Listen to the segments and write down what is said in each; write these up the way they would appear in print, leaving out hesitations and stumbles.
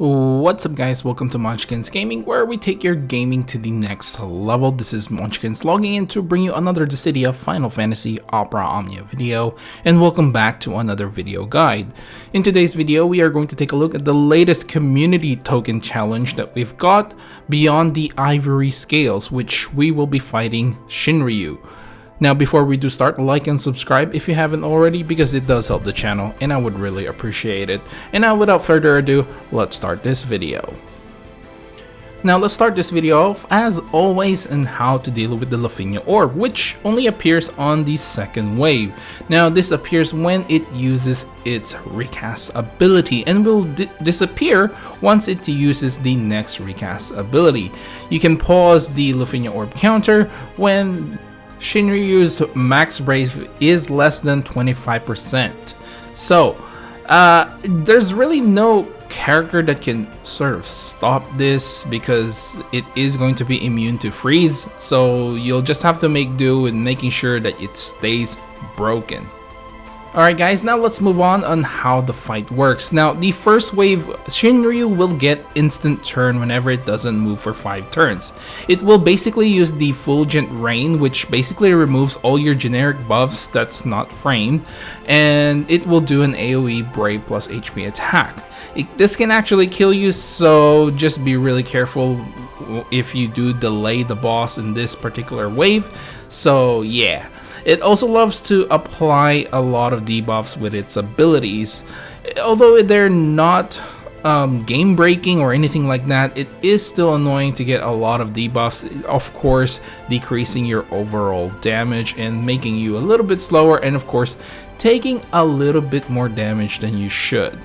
What's up guys, welcome to Munchkins Gaming, where we take your gaming to the next level. This is Munchkins logging in to bring you another Dissidia Final Fantasy Opera Omnia video, and welcome back to another video guide. In today's video, we are going to take a look at the latest community token challenge that we've got beyond the Ivory scales, which we will be fighting Shinryu. Now before we do start, like and subscribe if you haven't already, because it does help the channel and I would really appreciate it. And now without further ado, let's start this video. Now let's start this video off as always on how to deal with the LUFE orb, which only appears on the second wave. Now this appears when it uses its recast ability and will disappear once it uses the next recast ability. You can pause the LUFE orb counter when Shinryu's max brave is less than 25%. So there's really no character that can sort of stop this because it is going to be immune to freeze, so you'll just have to make do with making sure that it stays broken. Alright guys, now let's move on how the fight works. Now the first wave, Shinryu will get instant turn whenever it doesn't move for 5 turns. It will basically use the Fulgent Rain, which basically removes all your generic buffs that's not framed, and it will do an AoE Brave plus HP attack. This can actually kill you, so just be really careful if you do delay the boss in this particular wave. So yeah. It also loves to apply a lot of debuffs with its abilities. Although they're not game breaking or anything like that, it is still annoying to get a lot of debuffs, of course decreasing your overall damage and making you a little bit slower, and of course taking a little bit more damage than you should.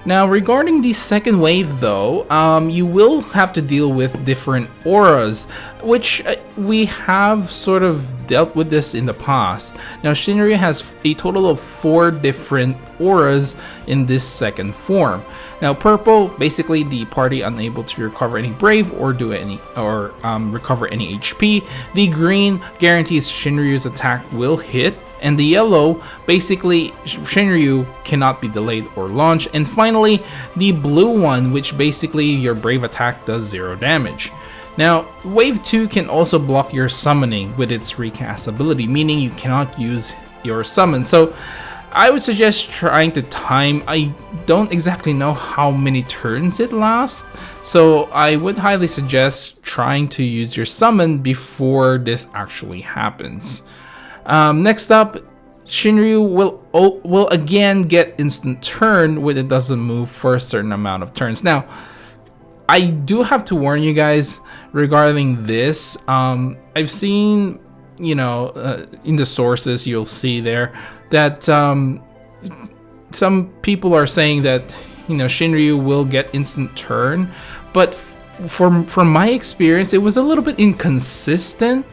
Now regarding the second wave though, you will have to deal with different auras, which we have sort of dealt with this in the past. Now Shinryu has a total of 4 different auras in this second form. Now purple, basically the party unable to recover any brave or recover any HP. The green guarantees Shinryu's attack will hit. And the yellow, basically Shinryu cannot be delayed or launched. And finally, the blue one, which basically your brave attack does 0 damage. Now, wave 2 can also block your summoning with its recast ability, meaning you cannot use your summon. So I would suggest trying to time. I don't exactly know how many turns it lasts, so I would highly suggest trying to use your summon before this actually happens. Next up, Shinryu will again get instant turn when it doesn't move for a certain amount of turns. Now, I do have to warn you guys regarding this. I've seen, in the sources you'll see there that some people are saying that Shinryu will get instant turn, but from my experience, it was a little bit inconsistent.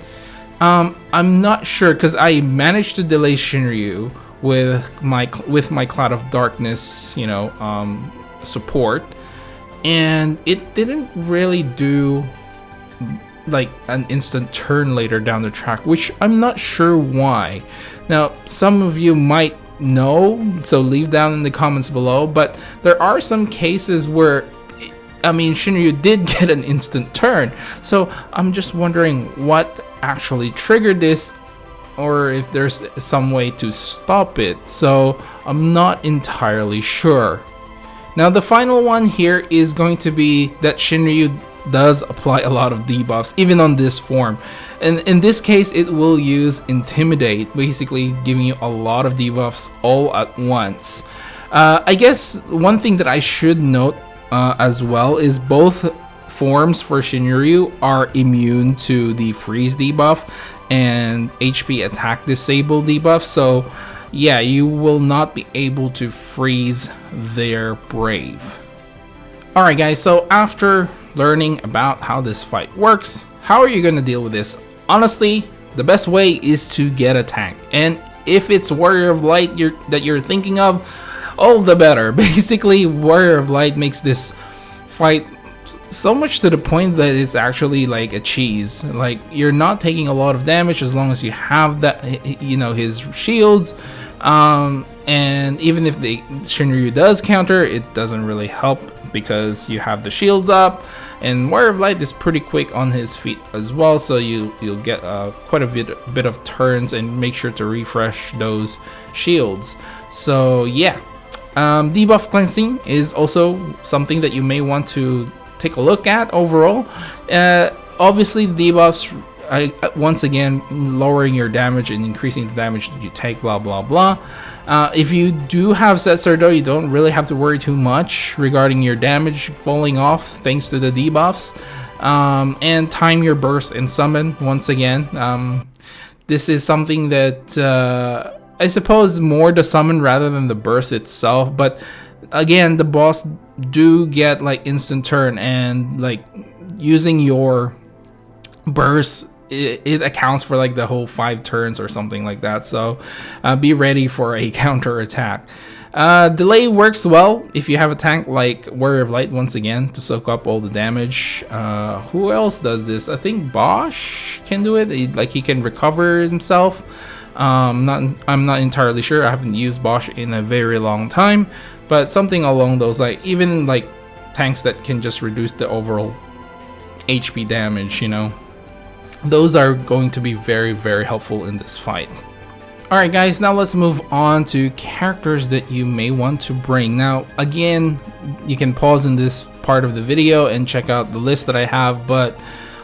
I'm not sure, because I managed to delay Shinryu with my Cloud of Darkness, support, and it didn't really do like an instant turn later down the track, which I'm not sure why. Now, some of you might know, so leave down in the comments below, but there are some cases where Shinryu did get an instant turn, so I'm just wondering what actually triggered this, or if there's some way to stop it, so I'm not entirely sure. Now the final one here is going to be that Shinryu does apply a lot of debuffs even on this form, and in this case it will use Intimidate, basically giving you a lot of debuffs all at once. I guess one thing that I should note as well is both forms for Shinryu are immune to the freeze debuff and HP attack disable debuff, so yeah, you will not be able to freeze their brave. Alright guys, so after learning about how this fight works, how are you going to deal with this? Honestly, the best way is to get a tank, and if it's Warrior of Light that you're thinking of, all the better. Basically, Warrior of Light makes this fight so much to the point that it's actually like a cheese. Like, you're not taking a lot of damage as long as you have that, his shields, and even if the Shinryu does counter, it doesn't really help because you have the shields up, and Warrior of Light is pretty quick on his feet as well, so you'll get quite a bit of turns, and make sure to refresh those shields. So yeah, debuff cleansing is also something that you may want to take a look at overall. Obviously debuffs, once again, lowering your damage and increasing the damage that you take, blah blah blah. If you do have Setzer though, you don't really have to worry too much regarding your damage falling off thanks to the debuffs. And time your burst and summon, once again. This is something that I suppose more the summon rather than the burst itself, but again, the boss do get like instant turn, and like using your burst, it accounts for like the whole 5 turns or something like that. So be ready for a counter attack. Delay works well if you have a tank like Warrior of Light, once again, to soak up all the damage. Who else does this? I think Bosch can do it. He can recover himself. I'm not entirely sure. I haven't used Bosch in a very long time, but something along those, like even like tanks that can just reduce the overall HP damage, you know, those are going to be very, very helpful in this fight. Alright guys, now let's move on to characters that you may want to bring. Now again, you can pause in this part of the video and check out the list that I have, but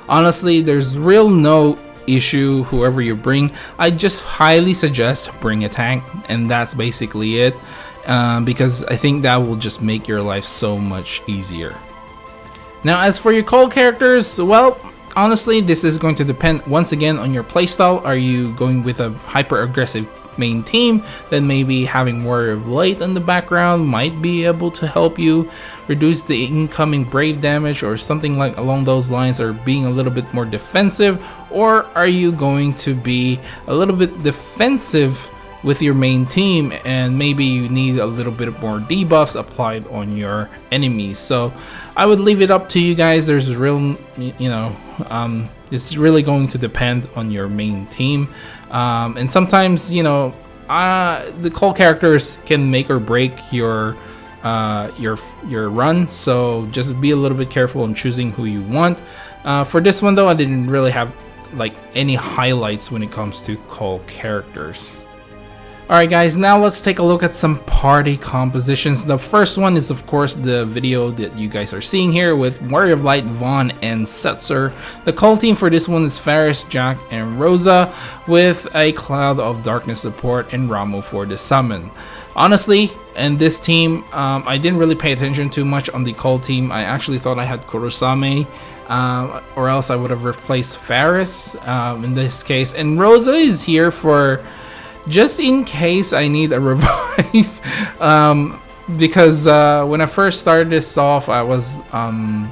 honestly there's no issue whoever you bring. I just highly suggest bring a tank, and that's basically it, because I think that will just make your life so much easier. Now as for your call characters, well, honestly, this is going to depend once again on your playstyle. Are you going with a hyper aggressive main team? Then maybe having Warrior of Light in the background might be able to help you reduce the incoming brave damage or something like along those lines, or being a little bit more defensive. Or are you going to be a little bit defensive with your main team, and maybe you need a little bit more debuffs applied on your enemies? So I would leave it up to you guys. There's it's really going to depend on your main team, and sometimes the call characters can make or break your run, so just be a little bit careful in choosing who you want. For this one though, I didn't really have like any highlights when it comes to call characters. Alright guys, now let's take a look at some party compositions. The first one is of course the video that you guys are seeing here with Warrior of Light, Vaughn, and Setzer. The call team for this one is Faris, Jack, and Rosa, with a Cloud of Darkness support and Ramu for the summon. Honestly, in this team, I didn't really pay attention too much on the call team. I actually thought I had Kurosame, or else I would have replaced Faris in this case. And Rosa is here for just in case I need a revive, because when I first started this off, I was, I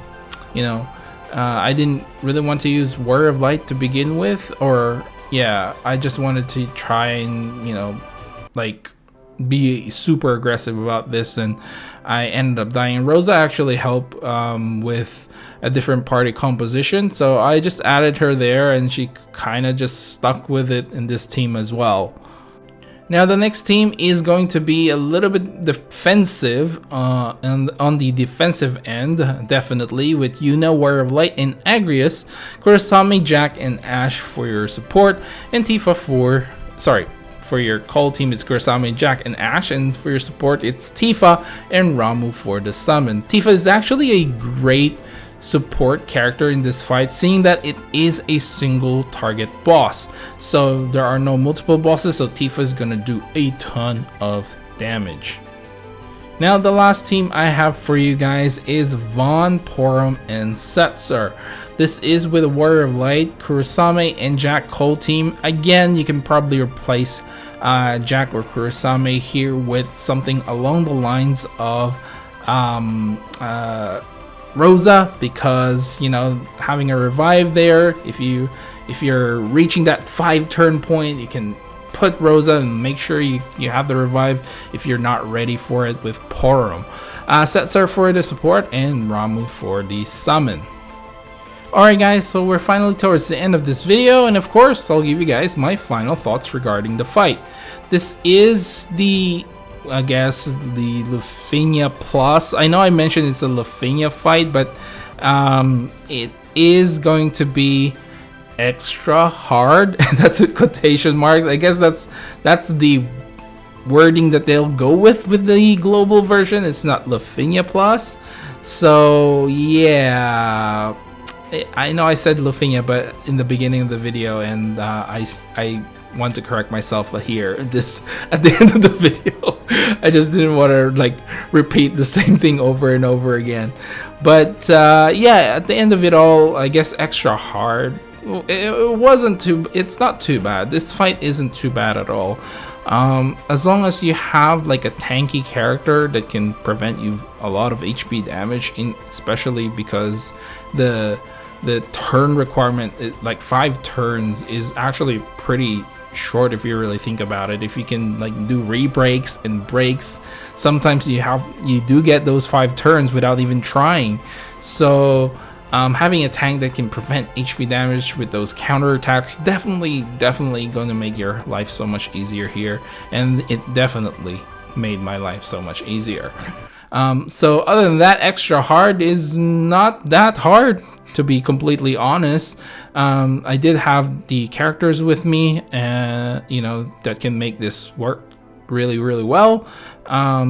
didn't really want to use Warrior of Light to begin with, or yeah, I just wanted to try and, be super aggressive about this, and I ended up dying. Rosa actually helped with a different party composition, so I just added her there, and she kind of just stuck with it in this team as well. Now the next team is going to be a little bit defensive, and on the defensive end, definitely, with Yuna, Warrior of Light, and Agrius, Kurosame, Jack, and Ash for your support, and Tifa for your call team is Kurosame, Jack, and Ash, and for your support it's Tifa and Ramu for the summon. Tifa is actually a great support character in this fight, seeing that it is a single target boss, so there are no multiple bosses, so Tifa is gonna do a ton of damage. Now the last team I have for you guys is Vaughn, Porum, and Setzer. This is with a Warrior of Light, Kurosame, and Jack call team. Again, you can probably replace Jack or Kurosame here with something along the lines of Rosa, because having a revive there, if you're reaching that 5-turn point, you can put Rosa and make sure you have the revive if you're not ready for it with Porum. Setzer for the support, and Ramu for the summon. Alright guys, so we're finally towards the end of this video, and of course I'll give you guys my final thoughts regarding the fight. This is the I guess, the LUFE Plus. I know I mentioned it's a LUFE fight, but it is going to be extra hard. That's with quotation marks. I guess that's the wording that they'll go with the global version. It's not LUFE Plus. So yeah, I know I said LUFE, but in the beginning of the video, and I want to correct myself here. This at the end of the video, I just didn't want to like repeat the same thing over and over again. But yeah, at the end of it all, I guess extra hard. It wasn't too. It's not too bad. This fight isn't too bad at all. As long as you have like a tanky character that can prevent you a lot of HP damage, especially because the turn requirement, like 5 turns, is actually pretty short if you really think about it. If you can like do re-breaks and breaks, sometimes you do get those 5 turns without even trying. So having a tank that can prevent HP damage with those counter attacks definitely going to make your life so much easier here, and it definitely made my life so much easier. So other than that, extra hard is not that hard, to be completely honest. I did have the characters with me, you know, that can make this work really well.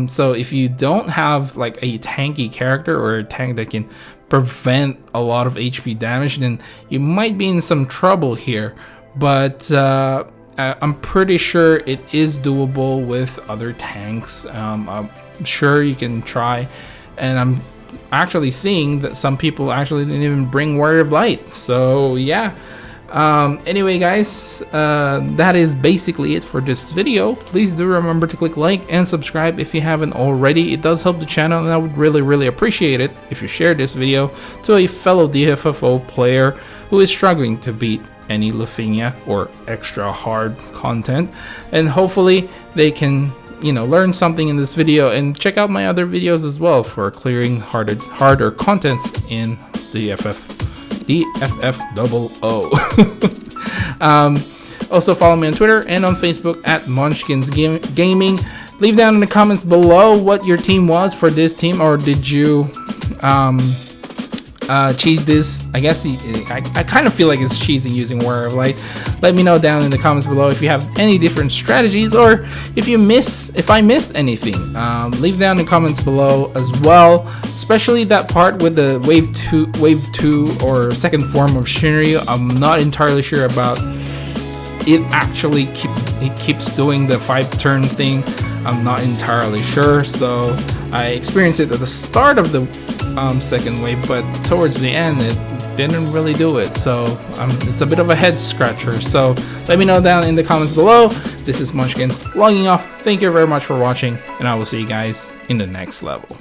So if you don't have like a tanky character or a tank that can prevent a lot of HP damage, then you might be in some trouble here. But I'm pretty sure it is doable with other tanks. I'm sure you can try, and I'm actually seeing that some people actually didn't even bring Warrior of Light. So yeah. Anyway guys, that is basically it for this video. Please do remember to click like and subscribe if you haven't already. It does help the channel, and I would really appreciate it if you share this video to a fellow Dffoo player who is struggling to beat any LUFE or extra hard content, and hopefully they can, you know, learn something in this video, and check out my other videos as well for clearing harder contents in the DFFOO. Also follow me on Twitter and on Facebook at Munchkins Gaming. Leave down in the comments below what your team was for this team, or did you cheese this? I guess I kind of feel like it's cheesing using Warrior of Light. Let me know down in the comments below if you have any different strategies, or if I missed anything. Leave down in the comments below as well, especially that part with the wave 2 or second form of Shinryu. I'm not entirely sure about it. Actually it keeps doing the 5-turn thing. I'm not entirely sure. So I experienced it at the start of the second wave, but towards the end it didn't really do it. So it's a bit of a head scratcher. So let me know down in the comments below. This is Munchkins logging off. Thank you very much for watching, and I will see you guys in the next level.